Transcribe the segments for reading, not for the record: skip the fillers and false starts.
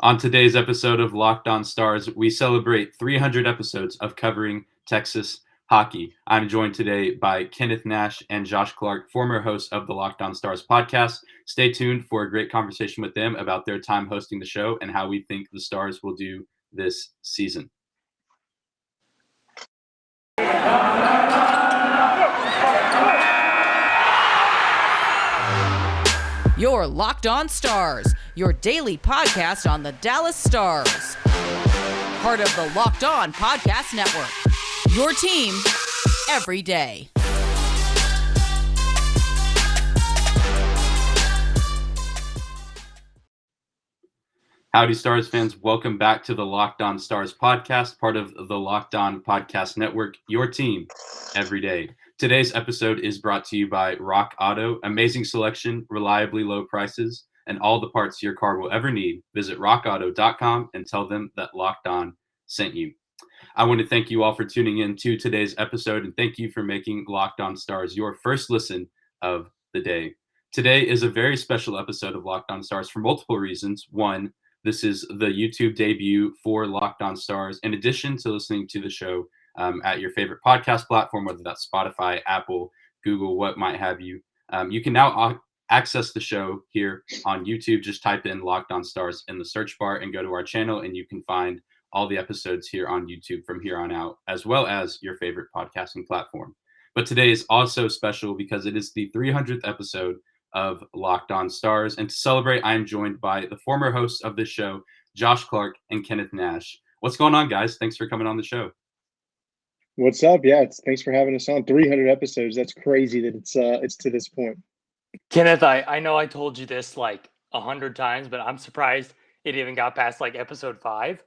On today's episode of Locked On Stars, we celebrate 300 episodes of covering Texas hockey. I'm joined today by Kenneth Nash and Josh Clark, former hosts of the Locked On Stars podcast. Stay tuned for a great conversation with them about their time hosting the show and how we think the Stars will do this season. Your Locked On Stars, your daily podcast on the Dallas Stars. Part of the Locked On Podcast Network. Your team every day. Howdy, Stars fans. Welcome back to the Locked On Stars podcast, part of the Locked On Podcast Network, your team every day. Today's episode is brought to you by Rock Auto. Amazing selection, reliably low prices, and all the parts your car will ever need. Visit rockauto.com and tell them that Locked On sent you. I want to thank you all for tuning in to today's episode, and thank you for making Locked On Stars your first listen of the day. Today is a very special episode of Locked On Stars for multiple reasons. One, this is the YouTube debut for Locked On Stars. In addition to listening to the show at your favorite podcast platform, whether that's Spotify, Apple, Google, what might have you, you can now access the show here on YouTube. Just type in Locked On Stars in the search bar and go to our channel, and you can find all the episodes here on YouTube from here on out, as well as your favorite podcasting platform. But today is also special because it is the 300th episode of Locked On Stars. And to celebrate, I am joined by the former hosts of this show, Josh Clark and Kenneth Nash. What's going on, guys? Thanks for coming on the show. What's up? Yeah, thanks for having us on. 300 episodes. That's crazy that it's to this point. Kenneth, I know I told you this like 100 times, but I'm surprised it even got past like episode 5.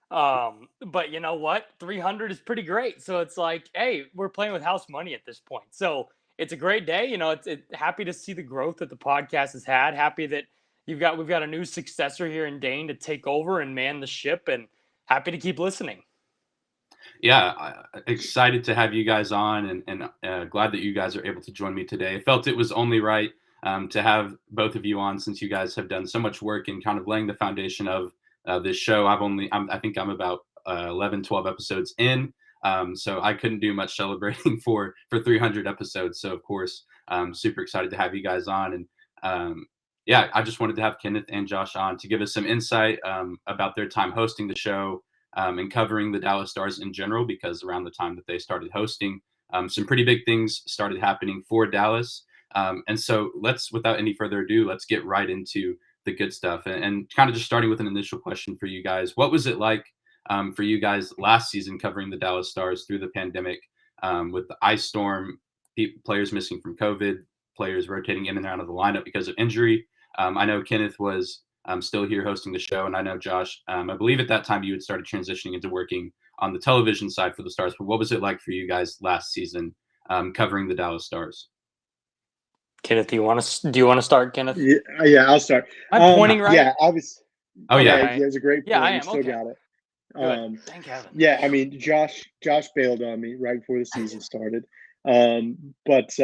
But you know what? 300 is pretty great. So it's like, hey, we're playing with house money at this point. So it's a great day. You know, it's happy to see the growth that the podcast has had. Happy that we've got a new successor here in Dane to take over and man the ship, and happy to keep listening. Yeah, excited to have you guys on, and glad that you guys are able to join me today. I felt it was only right to have both of you on, since you guys have done so much work in kind of laying the foundation of this show. I think I'm about 11, 12 episodes in, so I couldn't do much celebrating for 300 episodes. So of course, super excited to have you guys on, and yeah, I just wanted to have Kenneth and Josh on to give us some insight about their time hosting the show. And covering the Dallas Stars in general, because around the time that they started hosting, some pretty big things started happening for Dallas. And so without any further ado, let's get right into the good stuff. And kind of just starting with an initial question for you guys. What was it like for you guys last season covering the Dallas Stars through the pandemic, with the ice storm, players missing from COVID, players rotating in and out of the lineup because of injury? I know Kenneth was still here hosting the show, and I know Josh, I believe at that time you had started transitioning into working on the television side for the Stars. But what was it like for you guys last season covering the Dallas Stars? Kenneth, do you want to start, Kenneth? Yeah, I'll start. I'm pointing right. Yeah, obviously. Oh yeah, yeah, it's a great point. Yeah, I am. You still Okay. got it. Good. Thank heaven. Yeah, I mean, Josh bailed on me right before the season started. Last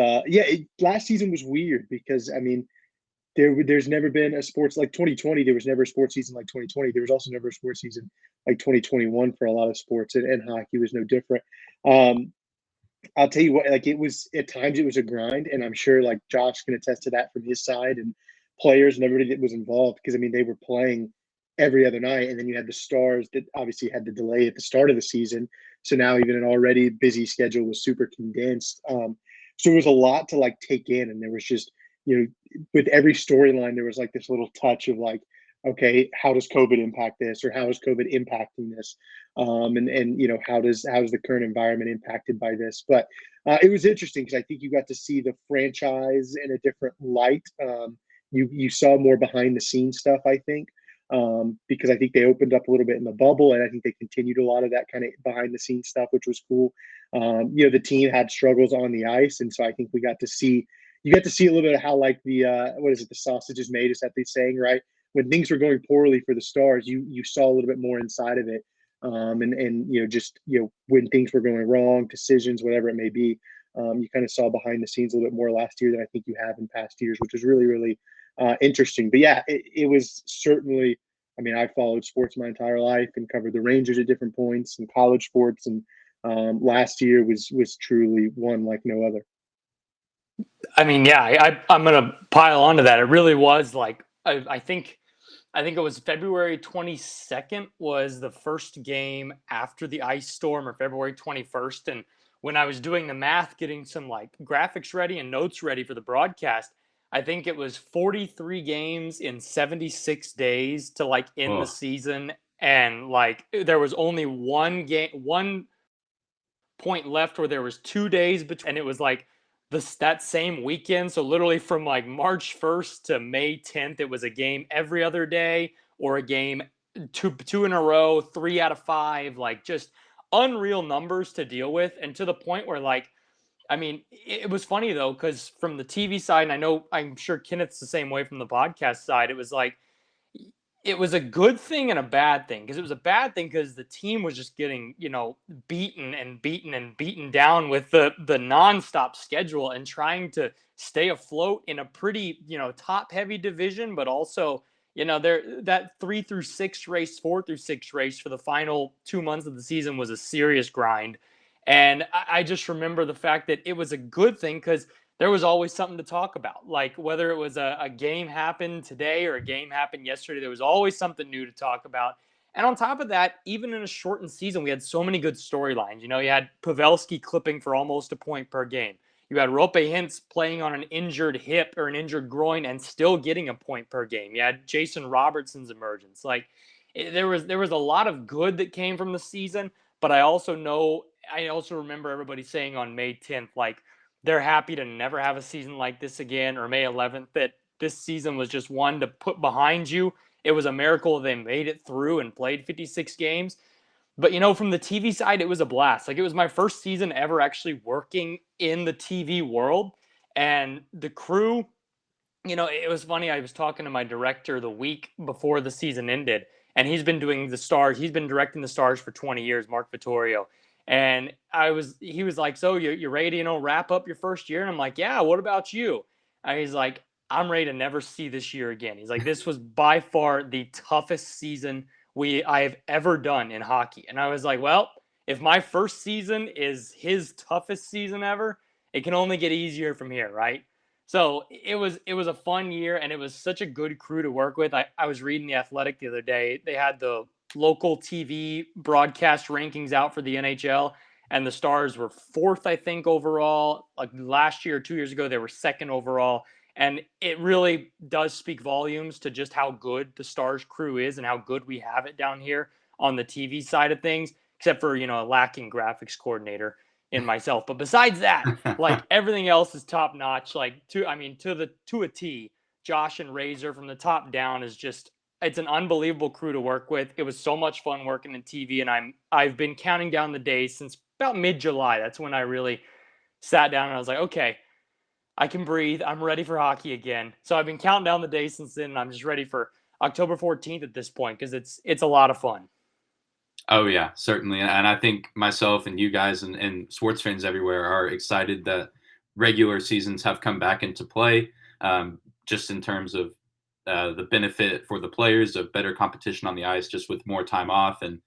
season was weird because, I mean, there's never been a sports like 2020. There was never a sports season like 2020. There was also never a sports season like 2021 for a lot of sports, and hockey was no different. I'll tell you what, like, it was at times it was a grind, and I'm sure like Josh can attest to that from his side, and players and everybody that was involved, because I mean they were playing every other night, and then you had the Stars that obviously had the delay at the start of the season, so now even an already busy schedule was super condensed. So it was a lot to like take in, and there was just, you know, with every storyline, there was like this little touch of like, okay, how does COVID impact this, or how is COVID impacting this, and you know, how is the current environment impacted by this? But it was interesting because I think you got to see the franchise in a different light. You saw more behind the scenes stuff, I think, because I think they opened up a little bit in the bubble, and I think they continued a lot of that kind of behind the scenes stuff, which was cool. You know, the team had struggles on the ice, and so I think you got to see a little bit of how, like, the the sausage is made, is that the saying, right? When things were going poorly for the Stars, you saw a little bit more inside of it, and you know, just, you know, when things were going wrong, decisions, whatever it may be, you kind of saw behind the scenes a little bit more last year than I think you have in past years, which was really, really interesting. But yeah, it was certainly I mean, I followed sports my entire life and covered the Rangers at different points and college sports. And last year was truly one like no other. I mean, yeah, I'm gonna pile onto that. It really was like I think it was February 22nd was the first game after the ice storm, or February 21st. And when I was doing the math, getting some like graphics ready and notes ready for the broadcast, I think it was 43 games in 76 days to like end the Oh, season. And like there was only one point left where there was 2 days between, and it was like that same weekend. So literally from like March 1st to May 10th, it was a game every other day, or a game two in a row, 3 out of 5, like just unreal numbers to deal with. And to the point where like, I mean, it was funny though, because from the TV side, and I'm sure Kenneth's the same way from the podcast side, it was like it was a good thing and a bad thing. Because it was a bad thing because the team was just getting, beaten and beaten and beaten down with the nonstop schedule, and trying to stay afloat in a pretty, top heavy division. But also, there, that 3 through 6 race, 4 through 6 race for the final 2 months of the season was a serious grind. And I just remember the fact that it was a good thing because there was always something to talk about. Like whether it was a game happened today or a game happened yesterday, there was always something new to talk about. And on top of that, even in a shortened season, we had so many good storylines. You had Pavelski clipping for almost a point per game. You had Rope Hintz playing on an injured hip or an injured groin and still getting a point per game. You had Jason Robertson's emergence. Like there was a lot of good that came from the season, but I also remember everybody saying on May 10th, like, they're happy to never have a season like this again, or May 11th, that this season was just one to put behind you. It was a miracle they made it through and played 56 games. But, from the TV side, it was a blast. Like, it was my first season ever actually working in the TV world. And the crew, it was funny. I was talking to my director the week before the season ended, and he's been doing the Stars. He's been directing the Stars for 20 years, Mark Vittorio. And he was like, so you're ready to, wrap up your first year? And I'm like, yeah, what about you? And he's like, I'm ready to never see this year again. He's like, this was by far the toughest season I have ever done in hockey. And I was like, well, if my first season is his toughest season ever, it can only get easier from here, right? So it was a fun year, and it was such a good crew to work with. I was reading The Athletic the other day. They had the local TV broadcast rankings out for the NHL, and the Stars were 4th, I think, overall. Like last year or 2 years ago, they were 2nd overall. And it really does speak volumes to just how good the Stars crew is and how good we have it down here on the TV side of things, except for, a lacking graphics coordinator in myself. But besides that, like everything else is top notch. Like to a T, Josh and Razor from the top down is just, it's an unbelievable crew to work with. It was so much fun working in TV, and I've been counting down the days since about mid-July. That's when I really sat down and I was like, okay, I can breathe. I'm ready for hockey again. So I've been counting down the days since then, and I'm just ready for October 14th at this point because it's a lot of fun. Oh yeah, certainly. And I think myself and you guys and sports fans everywhere are excited that regular seasons have come back into play, just in terms of the benefit for the players of better competition on the ice, just with more time off and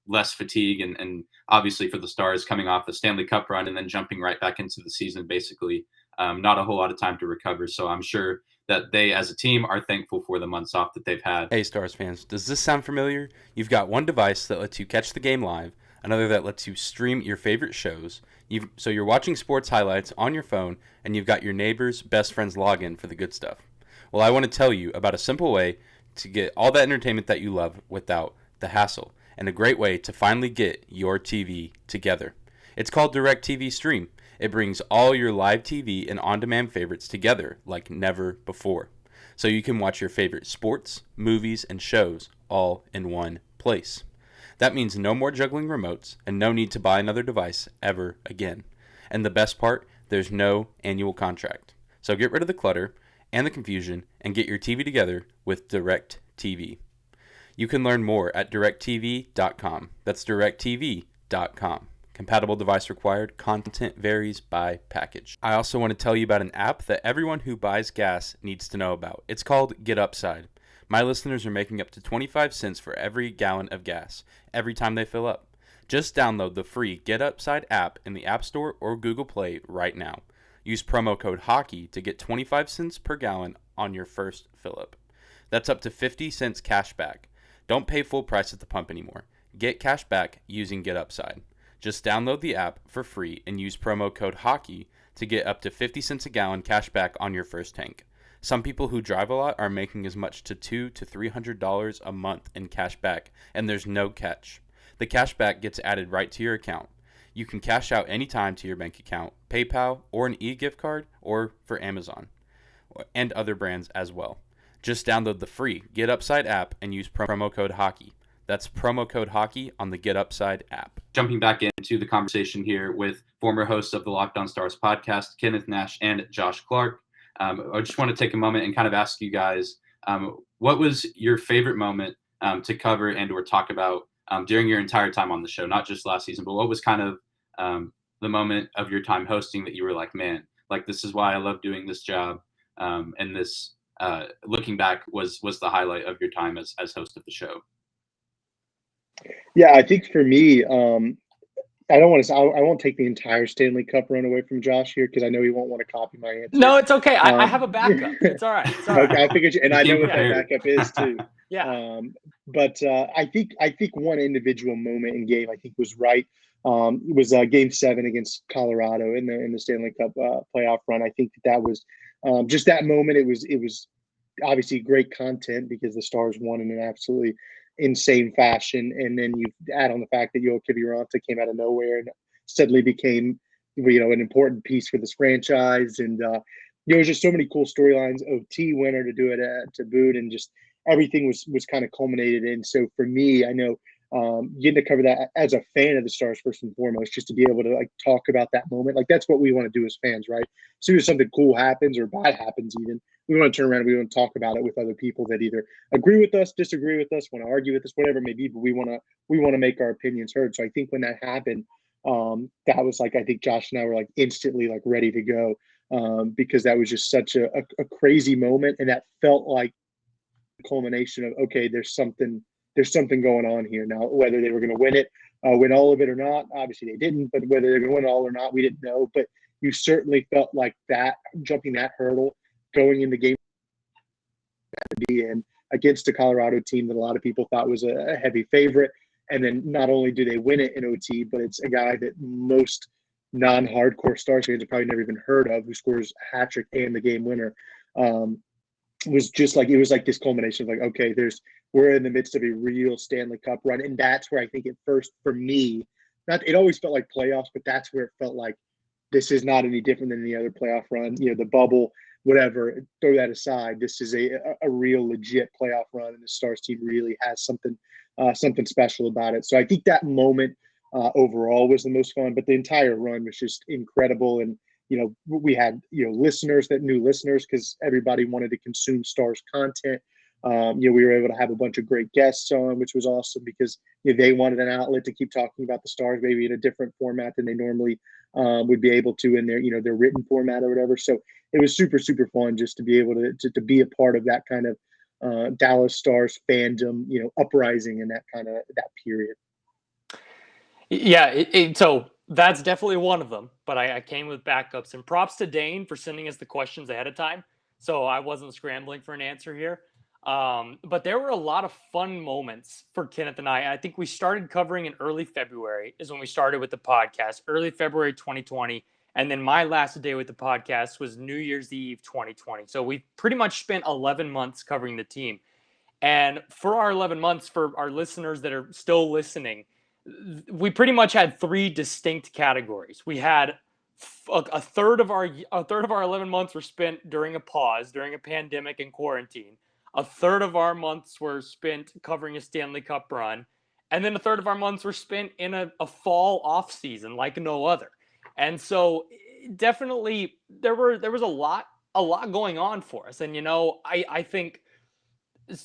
less fatigue. And obviously for the Stars coming off the Stanley Cup run and then jumping right back into the season, basically not a whole lot of time to recover. So I'm sure that they as a team are thankful for the months off that they've had. Hey Stars fans, does this sound familiar? You've got one device that lets you catch the game live, another that lets you stream your favorite shows. So you're watching sports highlights on your phone, and you've got your neighbor's best friend's login for the good stuff. Well, I want to tell you about a simple way to get all that entertainment that you love without the hassle, and a great way to finally get your TV together. It's called Directv Stream. It brings all your live TV and on-demand favorites together like never before. So you can watch your favorite sports, movies, and shows all in one place. That means no more juggling remotes and no need to buy another device ever again. And the best part, there's no annual contract. So get rid of the clutter and the confusion and get your TV together with Directv. You can learn more at directv.com. That's directv.com. Compatible device required. Content varies by package. I also want to tell you about an app that everyone who buys gas needs to know about. It's called Get Upside. My listeners are making up to 25 cents for every gallon of gas every time they fill up. Just download the free Get Upside app in the App Store or Google Play right now. Use promo code HOCKEY to get 25 cents per gallon on your first fill-up. That's up to 50 cents cash back. Don't pay full price at the pump anymore. Get cash back using Get Upside. Just download the app for free and use promo code HOCKEY to get up to 50 cents a gallon cash back on your first tank. Some people who drive a lot are making as much to $200 to $300 a month in cash back, and there's no catch. The cash back gets added right to your account. You can cash out anytime to your bank account, PayPal, or an e-gift card, or for Amazon, and other brands as well. Just download the free Get Upside app and use promo code HOCKEY. That's promo code HOCKEY on the Get Upside app. Jumping back into the conversation here with former hosts of the Locked On Stars podcast, Kenneth Nash and Josh Clark. I just want to take a moment and kind of ask you guys, what was your favorite moment to cover and or talk about during your entire time on the show, not just last season, but what was kind of the moment of your time hosting that you were like, man, like this is why I love doing this job, and this looking back was the highlight of your time as host of the show? Yeah, I think for me, I don't want to. I won't take the entire Stanley Cup run away from Josh here because I know he won't want to copy my answer. No, it's okay. I have a backup. It's all right. It's all right. Okay, I figured, and I know what prepared. that backup is too. Yeah. But I think one individual moment in game I think was right. It was Game 7 against Colorado in the Stanley Cup playoff run. I think that was just that moment. It was obviously great content because the Stars won in an absolutely insane fashion, and then you add on the fact that Joe Kiviranta came out of nowhere and suddenly became an important piece for this franchise, and there was just so many cool storylines. OT winner to do it to boot, and just everything was kind of culminated in. So for me, I know getting to cover that as a fan of the Stars first and foremost, just to be able to like talk about that moment, like that's what we want to do as fans, right? As soon as something cool happens or bad happens, even we want to turn around and we want to talk about it with other people that either agree with us, disagree with us, want to argue with us, whatever it may be, but we want to make our opinions heard. So I think when that happened, that was like, I think Josh and I were like instantly like ready to go, because that was just such a crazy moment, and that felt like the culmination of, okay, there's something going on here now. Whether they were going to win all of it or not, obviously they didn't, but whether they're going to win it all or not, we didn't know. But you certainly felt like that, jumping that hurdle, going in the game to be in against a Colorado team that a lot of people thought was a heavy favorite. And then not only do they win it in OT, but it's a guy that most non-hardcore Stars fans have probably never even heard of, who scores a hat trick and the game winner. Was just like, it was like this culmination of like, okay, we're in the midst of a real Stanley Cup run. And that's where I think at first for me, it always felt like playoffs, but that's where it felt like this is not any different than the other playoff run, the bubble, whatever, throw that aside. This is a real legit playoff run, and the Stars team really has something special about it. So I think that moment overall was the most fun, but the entire run was just incredible. And we had listeners that knew listeners because everybody wanted to consume Stars content. We were able to have a bunch of great guests on, which was awesome because they wanted an outlet to keep talking about the Stars, maybe in a different format than they normally would be able to in their written format or whatever. So it was super, super fun just to be able to be a part of that kind of Dallas Stars fandom, uprising in that period. Yeah. So that's definitely one of them, but I came with backups, and props to Dane for sending us the questions ahead of time. So I wasn't scrambling for an answer here. But there were a lot of fun moments for Kenneth and I. I think we started covering in early February is when we started with the podcast, early February 2020. And then my last day with the podcast was New Year's Eve 2020. So we pretty much spent 11 months covering the team. And for our 11 months, for our listeners that are still listening, we pretty much had three distinct categories. We had a third of our 11 months were spent during a pause, during a pandemic and quarantine. A third of our months were spent covering a Stanley Cup run. And then a third of our months were spent in a fall off season like no other. And so definitely there was a lot going on for us. And, I think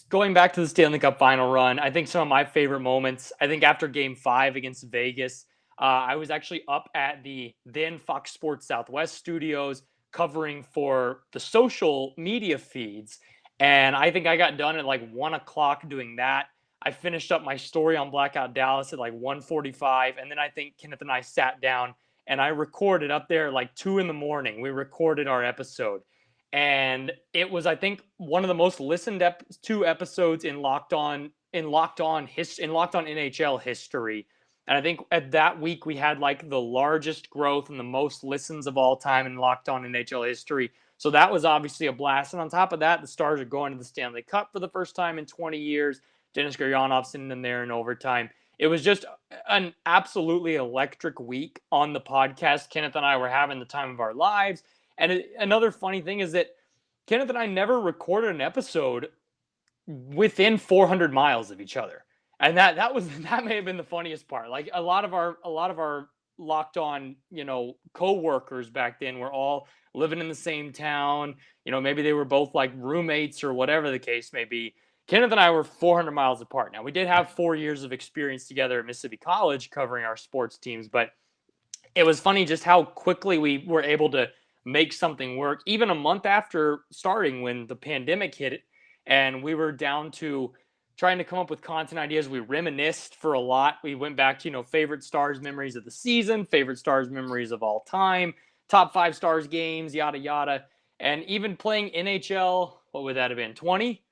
going back to the Stanley Cup final run, I think some of my favorite moments, I think after Game 5 against Vegas, I was actually up at the then Fox Sports Southwest studios covering for the social media feeds. And I think I got done at like 1 o'clock doing that. I finished up my story on Blackout Dallas at like 1:45, and then I think Kenneth and I sat down and I recorded up there at like 2 in the morning. We recorded our episode, and it was, I think, one of the most listened to episodes in Locked On NHL history. And I think at that week we had like the largest growth and the most listens of all time in Locked On NHL history. So that was obviously a blast. And on top of that, the Stars are going to the Stanley Cup for the first time in 20 years. Dennis Guryanov sitting in there in overtime. It was just an absolutely electric week on the podcast. Kenneth and I were having the time of our lives. And another funny thing is that Kenneth and I never recorded an episode within 400 miles of each other. And that may have been the funniest part. Like a lot of our Locked On, co-workers back then were all living in the same town. Maybe they were both like roommates or whatever the case may be. Kenneth and I were 400 miles apart. Now, we did have 4 years of experience together at Mississippi College covering our sports teams, but it was funny just how quickly we were able to make something work, even a month after starting when the pandemic hit and we were down to trying to come up with content ideas. We reminisced for a lot. We went back to, favorite Stars memories of the season, favorite Stars memories of all time, top 5 Stars games, yada, yada. And even playing NHL, what would that have been, 20?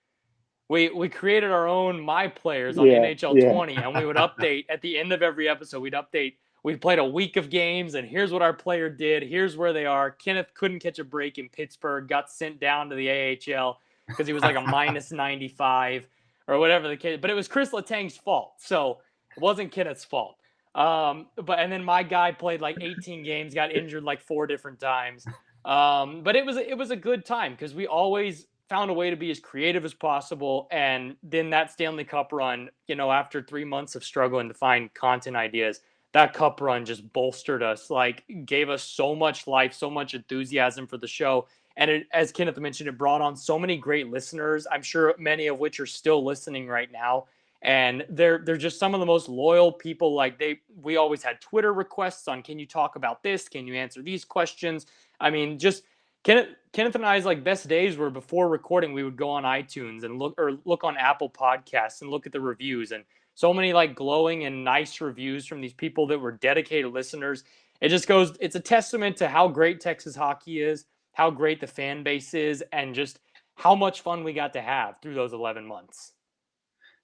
We created our own My Players on NHL 20, and we would update at the end of every episode. We'd played a week of games, and here's what our player did. Here's where they are. Kenneth couldn't catch a break in Pittsburgh, got sent down to the AHL because he was like a minus 95 or whatever the case. But it was Chris Letang's fault, so it wasn't Kenneth's fault. And then my guy played like 18 games, got injured like 4 different times. But it was a good time because we always found a way to be as creative as possible. And then that Stanley Cup run, after 3 months of struggling to find content ideas, that cup run just bolstered us, like gave us so much life, so much enthusiasm for the show. And it, as Kenneth mentioned, it brought on so many great listeners. I'm sure many of which are still listening right now. And they're just some of the most loyal people. Like we always had Twitter requests on, can you talk about this? Can you answer these questions? I mean, just Kenneth and I's like best days were before recording. We would go on iTunes and look on Apple Podcasts and look at the reviews, and so many like glowing and nice reviews from these people that were dedicated listeners. It's a testament to how great Texas hockey is, how great the fan base is, and just how much fun we got to have through those 11 months.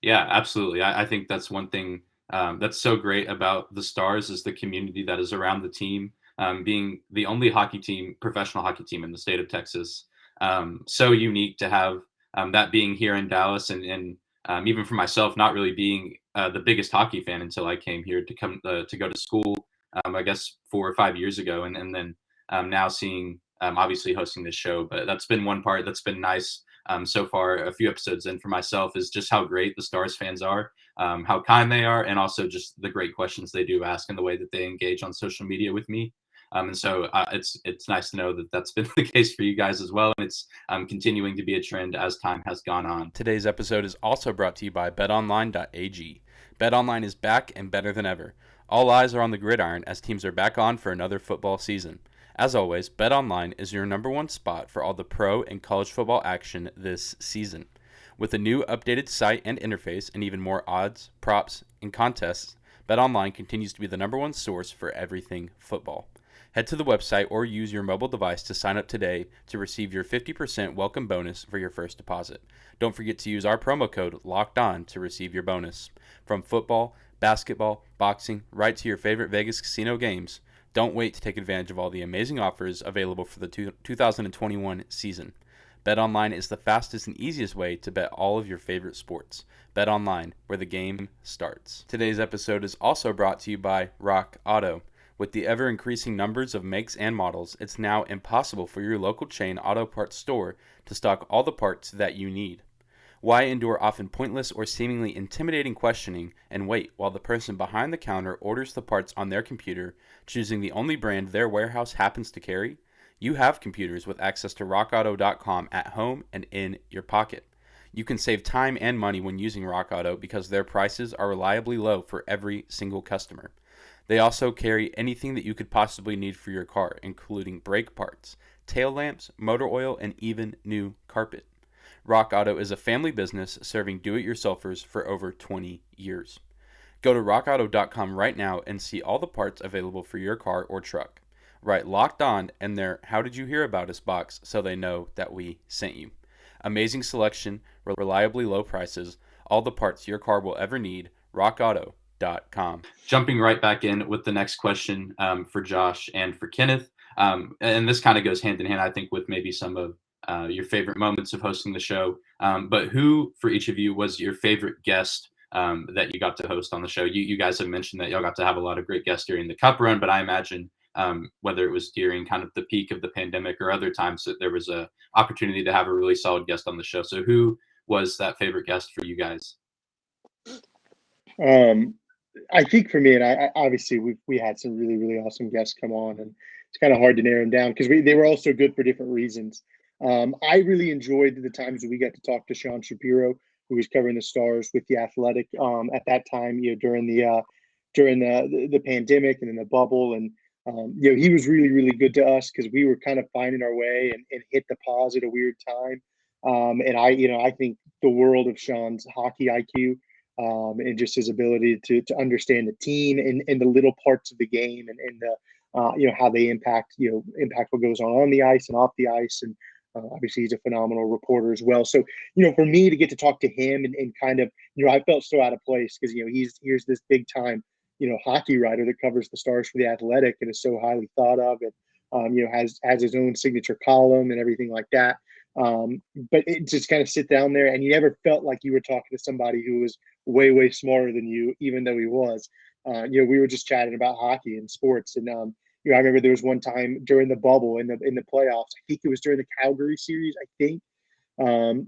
Yeah, absolutely. I think that's one thing that's so great about the Stars is the community that is around the team. Being the only professional hockey team in the state of Texas. So unique to have that being here in Dallas, and even for myself, not really being the biggest hockey fan until I came here to go to school, I guess 4 or 5 years ago. And then now seeing, obviously hosting this show, but that's been one part that's been nice so far, a few episodes in for myself, is just how great the Stars fans are, how kind they are, and also just the great questions they do ask and the way that they engage on social media with me. And so it's nice to know that that's been the case for you guys as well. And it's continuing to be a trend as time has gone on. Today's episode is also brought to you by BetOnline.ag. BetOnline is back and better than ever. All eyes are on the gridiron as teams are back on for another football season. As always, BetOnline is your number one spot for all the pro and college football action this season. With a new updated site and interface and even more odds, props, and contests, BetOnline continues to be the number one source for everything football. Head to the website or use your mobile device to sign up today to receive your 50% welcome bonus for your first deposit. Don't forget to use our promo code LOCKEDON to receive your bonus. From football, basketball, boxing, right to your favorite Vegas casino games, don't wait to take advantage of all the amazing offers available for the 2021 season. BetOnline is the fastest and easiest way to bet all of your favorite sports. BetOnline, where the game starts. Today's episode is also brought to you by Rock Auto. With the ever-increasing numbers of makes and models, it's now impossible for your local chain auto parts store to stock all the parts that you need. Why endure often pointless or seemingly intimidating questioning and wait while the person behind the counter orders the parts on their computer, choosing the only brand their warehouse happens to carry? You have computers with access to rockauto.com at home and in your pocket. You can save time and money when using Rock Auto because their prices are reliably low for every single customer. They also carry anything that you could possibly need for your car, including brake parts, tail lamps, motor oil, and even new carpet. Rock Auto is a family business serving do-it-yourselfers for over 20 years. Go to rockauto.com right now and see all the parts available for your car or truck. Write Locked On in their How Did You Hear About Us box so they know that we sent you. Amazing selection, reliably low prices, all the parts your car will ever need. rockauto.com. Jumping right back in with the next question for Josh and for Kenneth. And this kind of goes hand in hand, I think, with maybe some of your favorite moments of hosting the show. But who, for each of you, was your favorite guest that you got to host on the show? You guys have mentioned that y'all got to have a lot of great guests during the Cup run, but I imagine whether it was during kind of the peak of the pandemic or other times that there was a opportunity to have a really solid guest on the show. So who was that favorite guest for you guys? I think for me, and I obviously we had some really, really awesome guests come on, and it's kind of hard to narrow them down because they were all so good for different reasons. I really enjoyed the times that we got to talk to Sean Shapiro, who was covering the Stars with the Athletic at that time, during the pandemic and in the bubble, and he was really, really good to us because we were kind of finding our way and hit the pause at a weird time. And I think the world of Sean's hockey IQ. And just his ability to understand the team and the little parts of the game and the how they impact what goes on the ice and off the ice, and obviously he's a phenomenal reporter as well. So for me to get to talk to him and kind of I felt so out of place because here's this big time hockey writer that covers the Stars for the Athletic and is so highly thought of, and has his own signature column and everything like that. But it just kind of sit down there, and you never felt like you were talking to somebody who was way, way smarter than you, even though he was. We were just chatting about hockey and sports. And I remember there was one time during the bubble in the playoffs. I think it was during the Calgary series. I think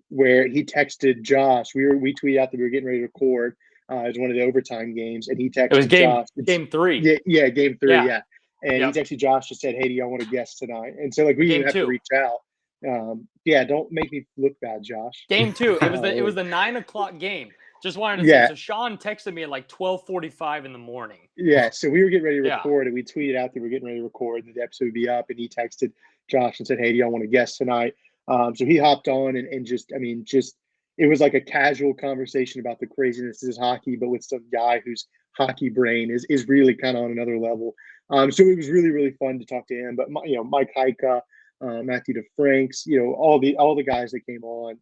where he texted Josh. We tweeted out that we were getting ready to record. It was one of the overtime games, and he texted It was Josh. Game 3. Yeah, game 3. Yeah. And Yep. he texted Josh and said, "Hey, do y'all want to guest tonight?" And so we didn't have to reach out. Don't make me look bad, Josh. Game 2. It was the 9:00 game. Just wanted to say. So Sean texted me at like 12:45 in the morning. Yeah, so we were getting ready to record, and we tweeted out that we were getting ready to record, and the episode would be up, and he texted Josh and said, "Hey, do y'all want to guest tonight?" So he hopped on and just it was like a casual conversation about the craziness of hockey, but with some guy whose hockey brain is really kind of on another level. So it was really, really fun to talk to him. But Mike Heika, Matthew DeFranks, all the guys that came on,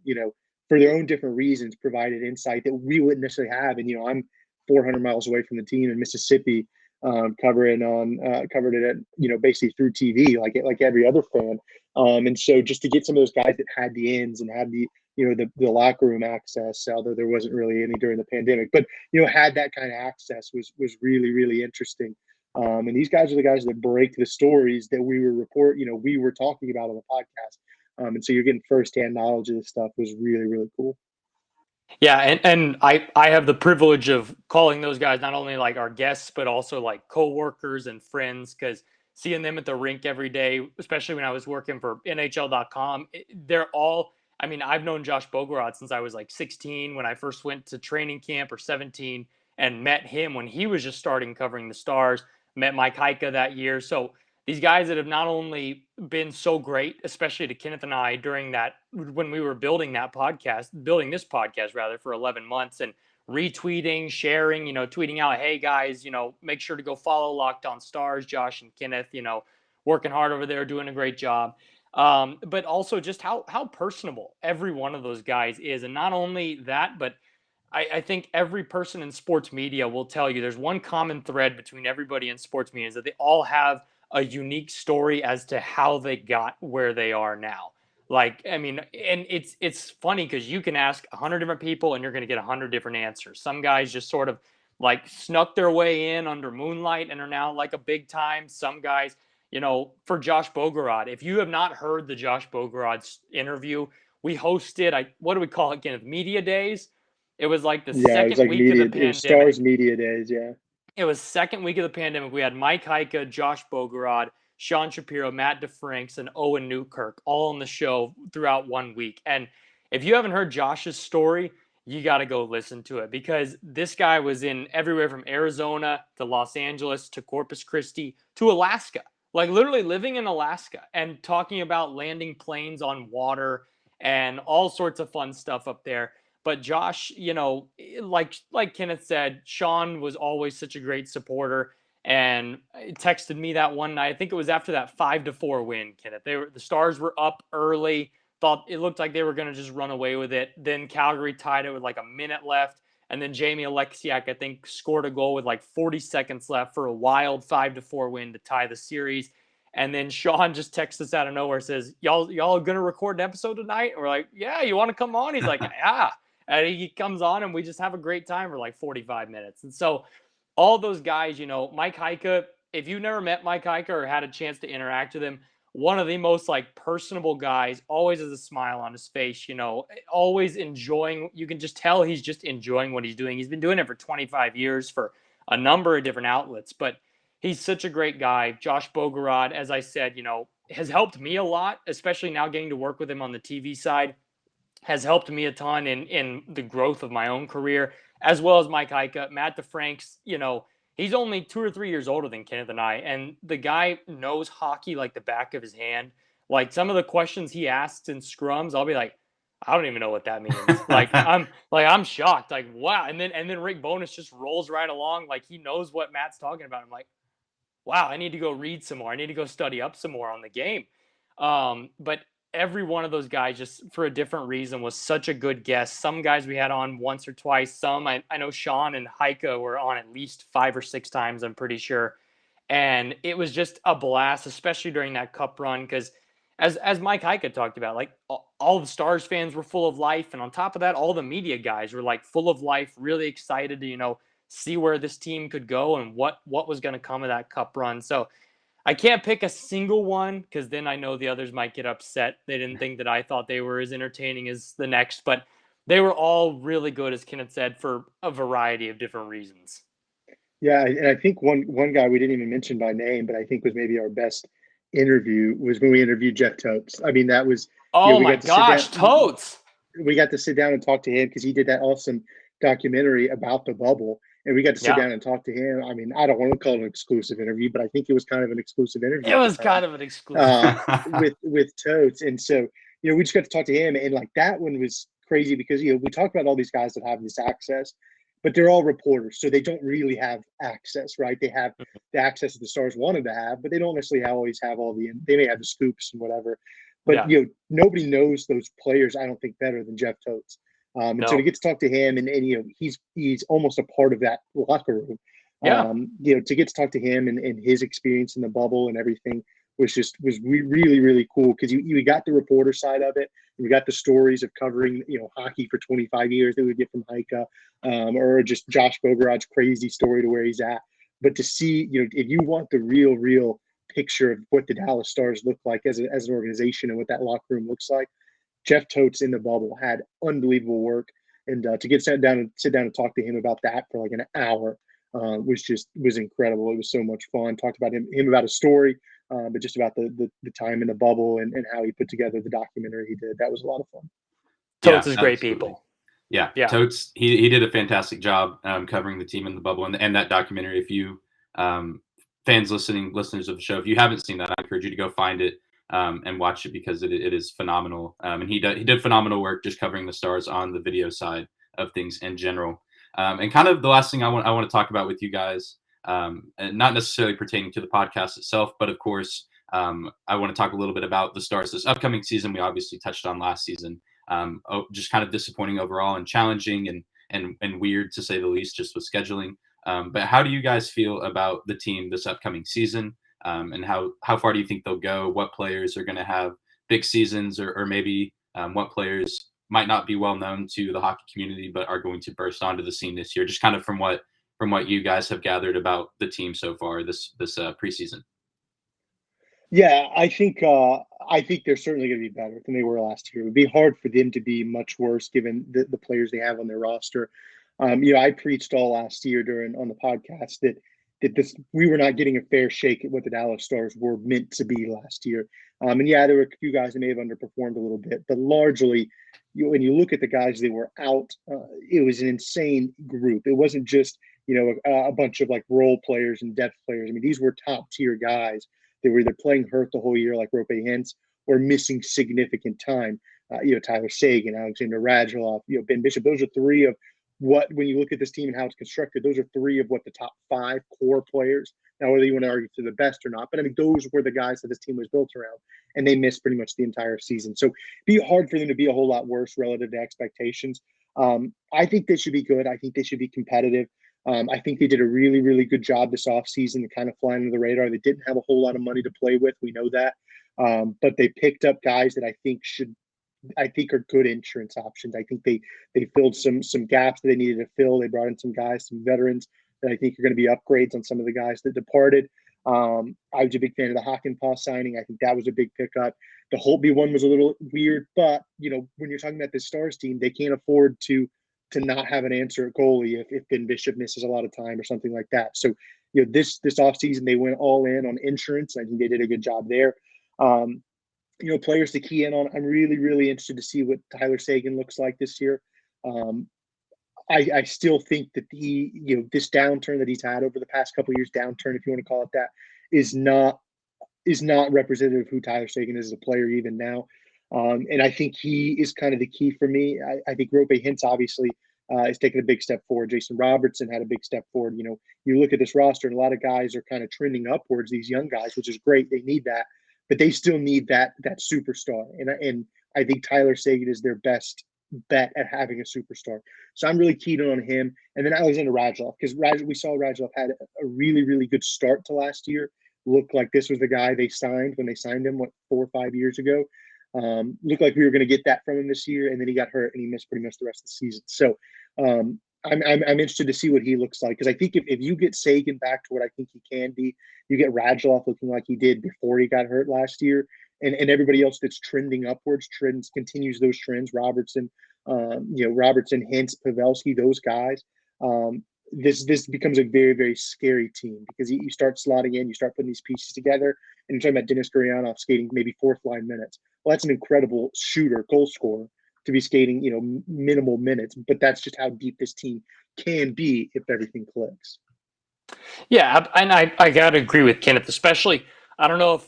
for their own different reasons, provided insight that we wouldn't necessarily have. And I'm 400 miles away from the team in Mississippi, covered it at basically through TV, like every other fan. And so just to get some of those guys that had the ins and had the the locker room access, although there wasn't really any during the pandemic, but had that kind of access was really, really interesting. And these guys are the guys that break the stories that we were talking about on the podcast. And so you're getting firsthand knowledge of this stuff was really, really cool. Yeah, and I have the privilege of calling those guys not only like our guests, but also like coworkers and friends, because seeing them at the rink every day, especially when I was working for NHL.com, they're all, I've known Josh Bogorod since I was like 16 when I first went to training camp, or 17, and met him when he was just starting covering the Stars, met Mike Heika that year. So these guys that have not only been so great, especially to Kenneth and I during that, when we were building this podcast rather, for 11 months, and retweeting, sharing, tweeting out, "Hey guys, make sure to go follow Locked On Stars, Josh and Kenneth, working hard over there, doing a great job." But also just how personable every one of those guys is. And not only that, but I think every person in sports media will tell you there's one common thread between everybody in sports media, is that they all have a unique story as to how they got where they are now. And it's funny because you can ask 100 different people and you're going to get 100 different answers. Some guys just sort of like snuck their way in under moonlight and are now like a big time. Some guys, for Josh Bogorod, if you have not heard the Josh Bogorod interview, we hosted, what do we call it, Kenneth? Media Days. It was like the second week of the pandemic. Stars Media Days, yeah. It was second week of the pandemic. We had Mike Heika, Josh Bogorod, Sean Shapiro, Matt DeFranks, and Owen Newkirk all on the show throughout 1 week. And if you haven't heard Josh's story, you got to go listen to it, because this guy was in everywhere from Arizona to Los Angeles to Corpus Christi to Alaska, like literally living in Alaska and talking about landing planes on water and all sorts of fun stuff up there. But Josh, like Kenneth said, Sean was always such a great supporter, and texted me that one night. I think it was after that 5-4 win, Kenneth. The Stars were up early. Thought it looked like they were going to just run away with it. Then Calgary tied it with like a minute left. And then Jamie Alexiak, I think, scored a goal with like 40 seconds left for a wild 5-4 win to tie the series. And then Sean just texts us out of nowhere, says, y'all gonna record an episode tonight? And we're like, yeah, you want to come on? He's like, yeah. And he comes on and we just have a great time for like 45 minutes. And so all those guys, Mike Heika, if you never met Mike Heika or had a chance to interact with him, one of the most like personable guys, always has a smile on his face, always enjoying. You can just tell he's just enjoying what he's doing. He's been doing it for 25 years for a number of different outlets, but he's such a great guy. Josh Bogorod, as I said, has helped me a lot, especially now getting to work with him on the TV side, has helped me a ton in the growth of my own career, as well as Mike Heika. Matt DeFranks, he's only 2 or 3 years older than Kenneth and I, and the guy knows hockey like the back of his hand. Like some of the questions he asks in scrums, I'll be like, I don't even know what that means. I'm shocked. Like, wow. And then Rick Bonus just rolls right along. Like he knows what Matt's talking about. I'm like, wow, I need to go read some more. I need to go study up some more on the game. But every one of those guys, just for a different reason, was such a good guest. Some guys we had on once or twice. Some I know Sean and Heika were on at least 5 or 6 times, I'm pretty sure. And it was just a blast, especially during that cup run, because as Mike Heika talked about, like all the Stars fans were full of life. And on top of that, all the media guys were like full of life, really excited to, see where this team could go and what was going to come of that cup run. So I can't pick a single one because then I know the others might get upset. They didn't think that I thought they were as entertaining as the next, but they were all really good, as Kenneth said, for a variety of different reasons. Yeah, and I think one guy we didn't even mention by name, but I think was maybe our best interview was when we interviewed Jeff Totes. I mean, that was my gosh, Totes. We got to sit down and talk to him because he did that awesome documentary about the bubble, and we got to sit down and talk to him. I mean, I don't want to call it an exclusive interview, but I think it was kind of an exclusive interview. It was kind of an exclusive with Totes, and so we just got to talk to him, and like that one was crazy because we talk about all these guys that have this access, but they're all reporters, so they don't really have access, right? They have the access that the Stars wanted to have, but they don't necessarily always have they may have the scoops and whatever. But nobody knows those players, I don't think, better than Jeff Totes. And so to get to talk to him, and he's almost a part of that locker room. To get to talk to him and his experience in the bubble and everything was really, really cool because you got the reporter side of it. We got the stories of covering hockey for 25 years that we get from Heika, or just Josh Bogorod's crazy story to where he's at. But to see, if you want the real picture of what the Dallas Stars look like as an organization and what that locker room looks like, Jeff Totes in the bubble had unbelievable work, and to sit down and talk to him about that for like an hour was incredible. It was so much fun. Talked about him about his story, but just about the time in the bubble and how he put together the documentary he did. That was a lot of fun. Totes is great people. Yeah. Totes, he did a fantastic job covering the team in the bubble and that documentary. If you listeners of the show, if you haven't seen that, I encourage you to go find it and watch it because it is phenomenal. And he did phenomenal work just covering the Stars on the video side of things in general. And kind of the last thing I want to talk about with you guys, and not necessarily pertaining to the podcast itself, but of course, I want to talk a little bit about the Stars this upcoming season. We obviously touched on last season, just kind of disappointing overall and challenging and weird to say the least, just with scheduling. But how do you guys feel about the team this upcoming season? And how far do you think they'll go? What players are going to have big seasons, or maybe what players might not be well known to the hockey community, but are going to burst onto the scene this year? Just kind of from what you guys have gathered about the team so far this preseason. Yeah, I think they're certainly going to be better than they were last year. It would be hard for them to be much worse given the players they have on their roster. I preached all last year on the podcast that we were not getting a fair shake at what the Dallas Stars were meant to be last year. And there were a few guys that may have underperformed a little bit, but largely, when you look at the guys that were out, it was an insane group. It wasn't just a bunch of like role players and depth players. I mean, these were top tier guys. They were either playing hurt the whole year like Rope Hintz or missing significant time. Tyler Sagan, Alexander Radulov, Ben Bishop. Those are three of what, when you look at this team and how it's constructed, those are three of what the top 5 core players. Now, whether you want to argue to the best or not, but I mean, those were the guys that this team was built around, and they missed pretty much the entire season. So, be hard for them to be a whole lot worse relative to expectations. I think they should be good. I think they should be competitive. I think they did a really, really good job this offseason to kind of fly under the radar. They didn't have a whole lot of money to play with. We know that. But they picked up guys that I think are good insurance options. I think they filled some gaps that they needed to fill. They brought in some guys, some veterans that I think are going to be upgrades on some of the guys that departed. I was a big fan of the Hockenpah signing. I think that was a big pickup. The Holtby one was a little weird, but when you're talking about this Stars team, they can't afford to not have an answer at goalie if Ben Bishop misses a lot of time or something like that. So, this offseason, they went all in on insurance. I think they did a good job there. Players to key in on. I'm really, really interested to see what Tyler Sagan looks like this year. I still think that this downturn that he's had over the past couple of years, downturn, if you want to call it that, is not representative of who Tyler Sagan is as a player even now. And I think he is kind of the key for me. I think Rope Hintz obviously is taking a big step forward. Jason Robertson had a big step forward. You look at this roster, and a lot of guys are kind of trending upwards, these young guys, which is great. They need that, but they still need that superstar. And I think Tyler Sagan is their best bet at having a superstar. So I'm really keen on him. And then Alexander Radulov, because we saw Radulov had a really, really good start to last year. Looked like this was the guy they signed when they signed him, 4 or 5 years ago. Looked like we were going to get that from him this year, and then he got hurt and he missed pretty much the rest of the season. So I'm interested to see what he looks like, because I think if you get Sagan back to what I think he can be, you get Radulov looking like he did before he got hurt last year, and everybody else that's trending upwards continues those trends. Robertson, Hintz, Pavelski, those guys. This becomes a very, very scary team, because you start slotting in, you start putting these pieces together, and you're talking about Denis Gurianov skating maybe 4th line minutes. Well, that's an incredible shooter, goal scorer, to be skating, minimal minutes, but that's just how deep this team can be if everything clicks. Yeah, and I gotta agree with Kenneth, especially. I don't know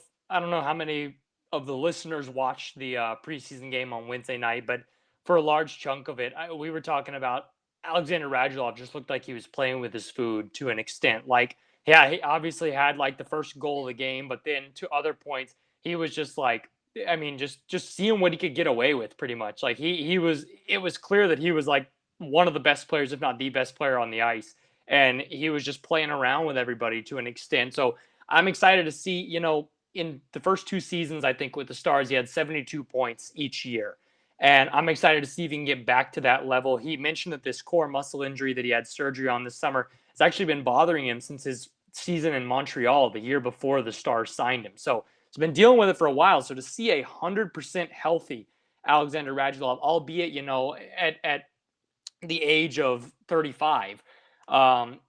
how many of the listeners watched the preseason game on Wednesday night, but for a large chunk of it, we were talking about Alexander Radulov just looked like he was playing with his food to an extent. Like, yeah, he obviously had like the first goal of the game, but then to other points, he was just like, I mean, just seeing what he could get away with, pretty much. Like it was clear that he was like one of the best players, if not the best player on the ice, and he was just playing around with everybody to an extent. So I'm excited to see, in the first 2 seasons, I think with the Stars, he had 72 points each year. And I'm excited to see if he can get back to that level. He mentioned that this core muscle injury that he had surgery on this summer has actually been bothering him since his season in Montreal the year before the Stars signed him. So he's been dealing with it for a while. So to see 100% healthy Alexander Radulov, albeit, at the age of 35, I'm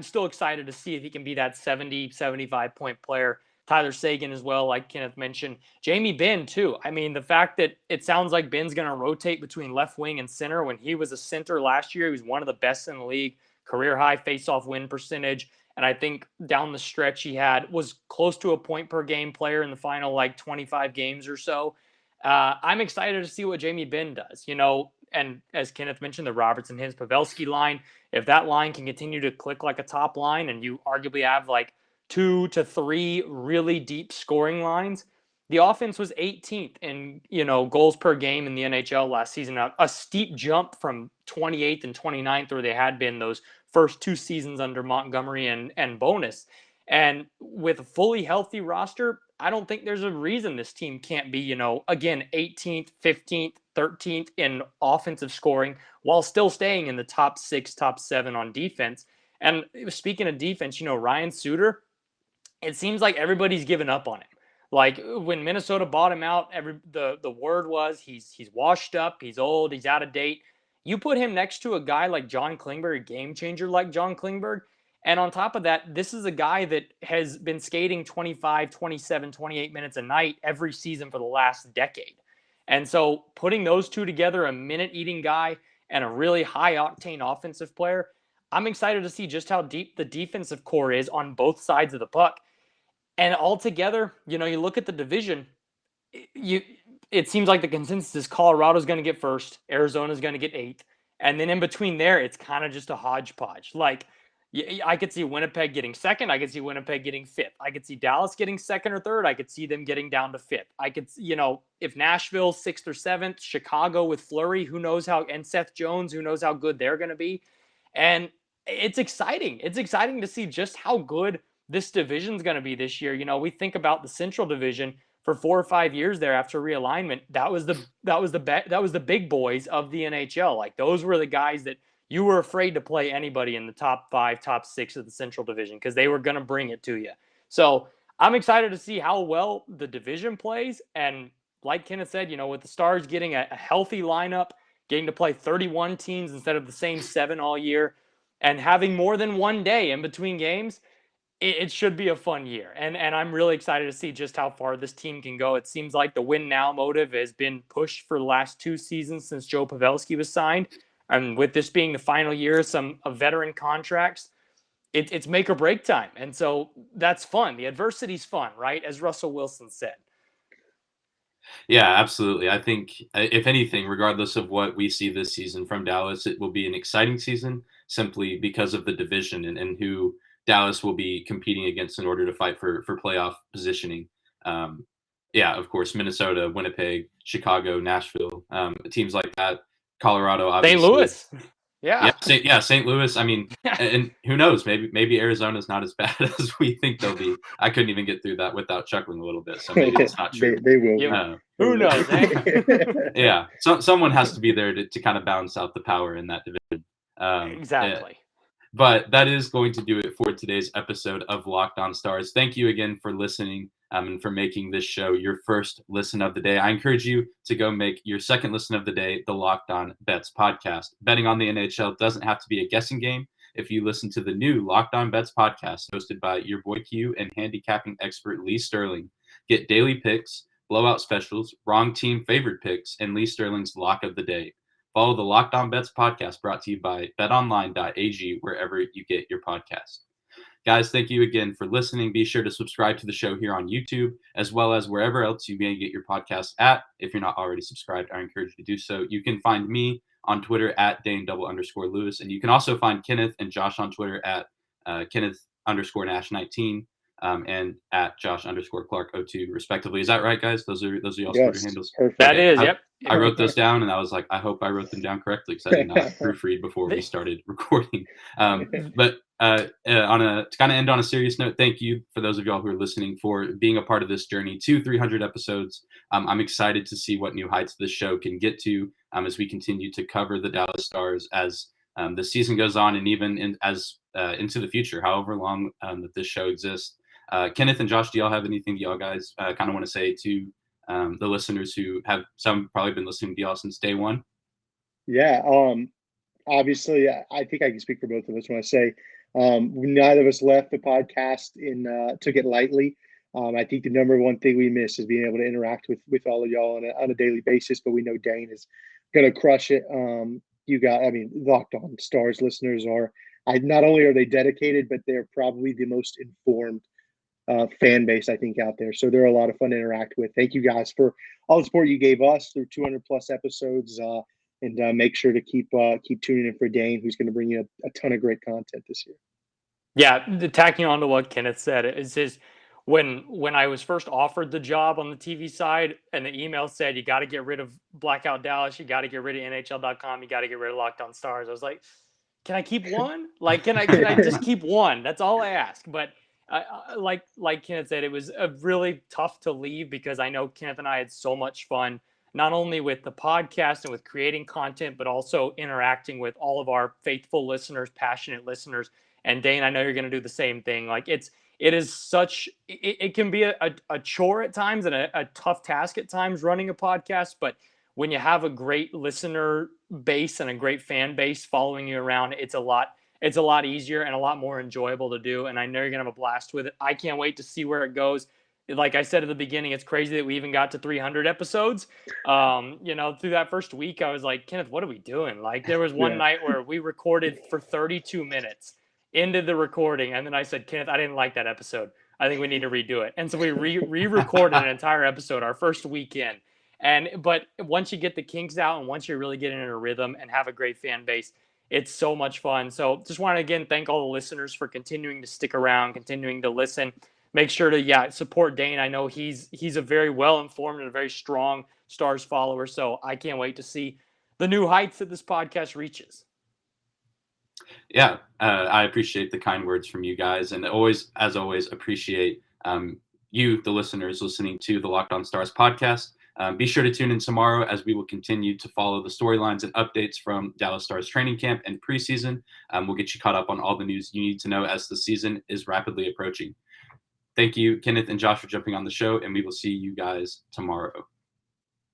still excited to see if he can be that 70, 75 point player. Tyler Sagan as well, like Kenneth mentioned. Jamie Benn, too. I mean, the fact that it sounds like Ben's going to rotate between left wing and center. When he was a center last year, he was one of the best in the league, career high face-off win percentage. And I think down the stretch he was close to a point per game player in the final 25 games or so. I'm excited to see what Jamie Benn does, and as Kenneth mentioned, the Robertson, Hintz, Pavelski line, if that line can continue to click like a top line, and you arguably have 2 to 3 really deep scoring lines. The offense was 18th in, goals per game in the NHL last season. A steep jump from 28th and 29th, where they had been those first 2 seasons under Montgomery and Bonus. And with a fully healthy roster, I don't think there's a reason this team can't be, again, 18th, 15th, 13th in offensive scoring, while still staying in the top 6, top 7 on defense. And speaking of defense, Ryan Suter, it seems like everybody's given up on him. Like when Minnesota bought him out, the word was he's washed up, he's old, he's out of date. You put him next to a guy like John Klingberg, a game changer like John Klingberg, and on top of that, this is a guy that has been skating 25, 27, 28 minutes a night every season for the last decade. And so putting those two together, a minute-eating guy and a really high-octane offensive player, I'm excited to see just how deep the defensive core is on both sides of the puck. And altogether, you look at the division, it seems like the consensus is Colorado's going to get first, Arizona's going to get 8th, and then in between there, it's kind of just a hodgepodge. Like, I could see Winnipeg getting second. I could see Winnipeg getting 5th. I could see Dallas getting second or third. I could see them getting down to 5th. I could, if Nashville 6th or 7th, Chicago with Fleury, who knows how, and Seth Jones, who knows how good they're going to be. And it's exciting. It's exciting to see just how good this division's going to be this year. We think about the Central Division for 4 or 5 years there after realignment. That was the big boys of the NHL. Like, those were the guys that you were afraid to play anybody in the top 5, top 6 of the Central Division because they were going to bring it to you. So I'm excited to see how well the division plays. And like Kenneth said, with the Stars getting a healthy lineup, getting to play 31 teams instead of the same 7 all year, and having more than one day in between games, it should be a fun year. And I'm really excited to see just how far this team can go. It seems like the win now motive has been pushed for the last 2 seasons since Joe Pavelski was signed. And with this being the final year of veteran contracts, it's make or break time. And so that's fun. The adversity's fun, right? As Russell Wilson said. Yeah, absolutely. I think, if anything, regardless of what we see this season from Dallas, it will be an exciting season simply because of the division and who Dallas will be competing against in order to fight for playoff positioning. Yeah, of course, Minnesota, Winnipeg, Chicago, Nashville, teams like that. Colorado, obviously. St. Louis. Yeah. St. Louis. I mean, and who knows? Maybe Arizona's not as bad as we think they'll be. I couldn't even get through that without chuckling a little bit. So maybe it's not true. They will. Who knows? Yeah. So someone has to be there to kind of balance out the power in that division. Exactly. But that is going to do it for today's episode of Locked On Stars. Thank you again for listening and for making this show your first listen of the day. I encourage you to go make your second listen of the day, the Locked On Bets podcast. Betting on the NHL doesn't have to be a guessing game. If you listen to the new Locked On Bets podcast hosted by your boy Q and handicapping expert Lee Sterling, get daily picks, blowout specials, wrong team favorite picks, and Lee Sterling's lock of the day. Follow the Locked On Bets podcast brought to you by BetOnline.ag wherever you get your podcast. Guys, thank you again for listening. Be sure to subscribe to the show here on YouTube, as well as wherever else you may get your podcast at. If you're not already subscribed, I encourage you to do so. You can find me on Twitter at Dane_Lewis, and you can also find Kenneth and Josh on Twitter at Kenneth_Nash19 and at Josh_Clark02, respectively. Is that right, guys? Those are y'all's Twitter handles. Perfect. That is, yep. I wrote those down, and I was like, I hope I wrote them down correctly because I did not proofread before we started recording. But to kind of end on a serious note, thank you for those of y'all who are listening for being a part of this journey to 300 episodes. I'm excited to see what new heights this show can get to as we continue to cover the Dallas Stars as the season goes on, and even into the future, however long that this show exists. Kenneth and Josh, do y'all have anything y'all guys kind of want to say to the listeners who have some probably been listening to y'all since day one? Yeah. Obviously, I think I can speak for both of us when I say neither of us left the podcast took it lightly. I think the number one thing we miss is being able to interact with all of y'all on a daily basis, but we know Dane is going to crush it. Locked On Stars listeners not only are they dedicated, but they're probably the most informed fan base I think out there. So they're a lot of fun to interact with. Thank you guys for all the support you gave us through 200 plus episodes, and make sure to keep tuning in for Dane, who's going to bring you a ton of great content this year. Yeah, tacking on to what Kenneth said, is just when I was first offered the job on the TV side, and the email said you got to get rid of Blackout Dallas, you got to get rid of NHL.com, you got to get rid of Locked On Stars. I was like, can I keep one? Like, can I just keep one? That's all I ask. But like Kenneth said, it was really tough to leave because I know Kenneth and I had so much fun, not only with the podcast and with creating content, but also interacting with all of our faithful listeners, passionate listeners. And Dane, I know you're going to do the same thing. Like it can be a chore at times and a tough task at times running a podcast. But when you have a great listener base and a great fan base following you around, it's a lot easier and a lot more enjoyable to do. And I know you're going to have a blast with it. I can't wait to see where it goes. Like I said at the beginning, it's crazy that we even got to 300 episodes. Through that first week, I was like, Kenneth, what are we doing? Like there was one night where we recorded for 32 minutes into the recording. And then I said, Kenneth, I didn't like that episode. I think we need to redo it. And so we re-recorded an entire episode, our first weekend. But once you get the kinks out and once you're really getting in a rhythm and have a great fan base, it's so much fun. So just want to again thank all the listeners for continuing to stick around, continuing to listen. Make sure to support Dane. I know he's a very well informed and a very strong Stars follower. So I can't wait to see the new heights that this podcast reaches. Yeah, I appreciate the kind words from you guys, and as always, appreciate you, the listeners, listening to the Locked On Stars podcast. Be sure to tune in tomorrow as we will continue to follow the storylines and updates from Dallas Stars training camp and preseason. We'll get you caught up on all the news you need to know as the season is rapidly approaching. Thank you, Kenneth and Josh, for jumping on the show, and we will see you guys tomorrow.